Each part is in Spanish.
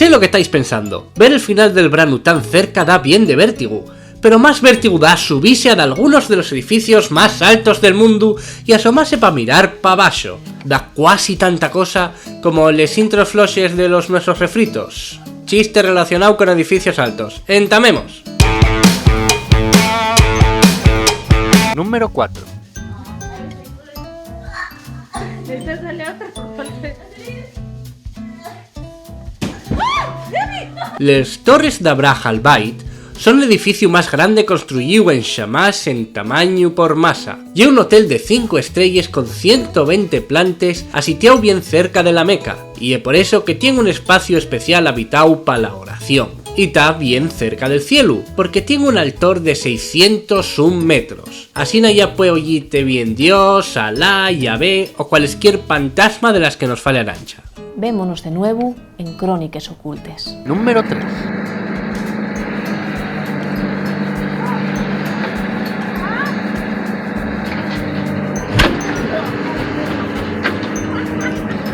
Sé lo que estáis pensando, ver el final del Branu tan cerca da bien de vértigo, pero más vértigo da subirse a algunos de los edificios más altos del mundo y asomarse para mirar pa' abajo. Da quasi tanta cosa como les intros flushes de los nuestros refritos. Chiste relacionado con edificios altos. Entamemos. Número 4. Les Torres d'Abraha al Bait son l'edifici más grande construido en Xamás en tamaño por masa. Y un hotel de 5 estrellas con 120 plantas asitiado bien cerca de la Meca, y es por eso que tiene un espacio especial habitado para la oración. Y está bien cerca del cielo, porque tiene un altor de 601 metros. Así no ya puede oírte bien Dios, Alá, Yahvé o cualquier fantasma de las que nos fale arancha. Vémonos de nuevo en Crónicas Ocultes. Número 3.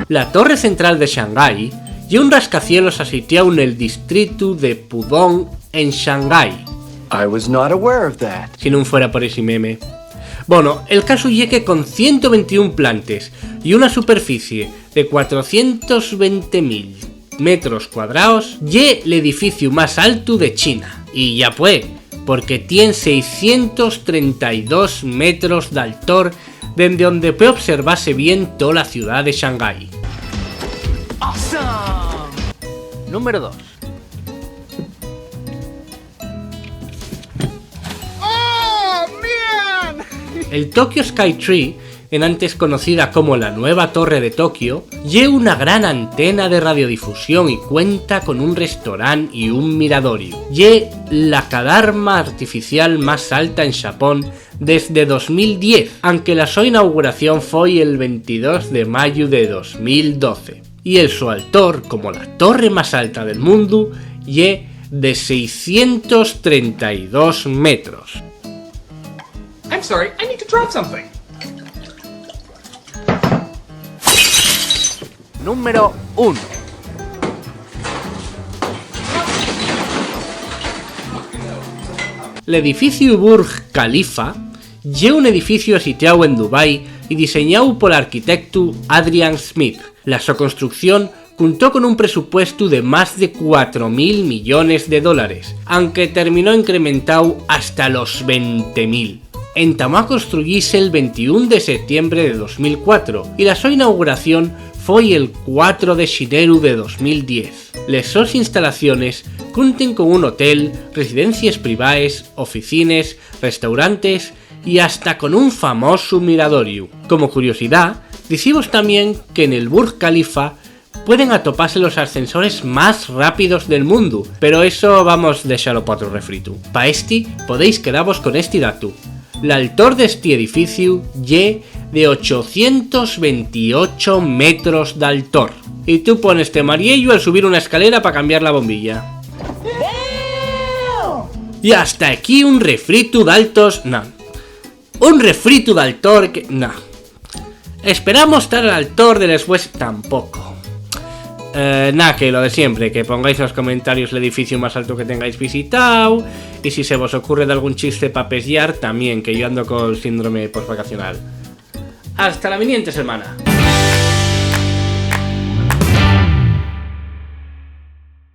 La torre central de Shanghái y un rascacielos asitiado en el distrito de Pudong en Shanghái. I was not aware of that. Si no fuera por ese meme. Bueno, el caso es que con 121 plantas y una superficie de 420.000 metros cuadrados, ye el edificio más alto de China. Y ya pues, porque tiene 632 metros de altor, desde donde puede observarse bien toda la ciudad de Shanghái. Awesome. Número 2. El Tokyo Sky Tree, en antes conocida como la Nueva Torre de Tokio, lleva una gran antena de radiodifusión y cuenta con un restaurante y un miradorio. Lle la cadarma artificial más alta en Japón desde 2010, aunque la su inauguración fue el 22 de mayo de 2012. Y el su altor, como la torre más alta del mundo, lle de 632 metros. I'm sorry, I need to drop something. Número 1. El edificio Burj Khalifa es un edificio situado en Dubái y diseñado por el arquitecto Adrian Smith. La su construcción contó con un presupuesto de más de 4.000 millones de dólares, aunque terminó incrementado hasta los 20.000. Entamó a construirse el 21 de septiembre de 2004 y la su inauguración fue el 4 de enero de 2010. Les sus instalaciones cuentan con un hotel, residencias privadas, oficinas, restaurantes y hasta con un famoso miradorio. Como curiosidad, decimos también que en el Burj Khalifa pueden atoparse los ascensores más rápidos del mundo, pero eso vamos a dejarlo para otro refrito. Pa este podéis quedaros con este dato. El altor de este edificio ye de 828 metros de altor. Y tú pones este mariello al subir una escalera para cambiar la bombilla. Y hasta aquí un refrito de altos... No. Un refrito de altor que... No. Esperamos estar al altor de después... Tampoco. Nada, que lo de siempre, que pongáis en los comentarios el edificio más alto que tengáis visitado, y si se vos ocurre de algún chiste para pesar, también, que yo ando con síndrome postvacacional. Hasta la viniente semana.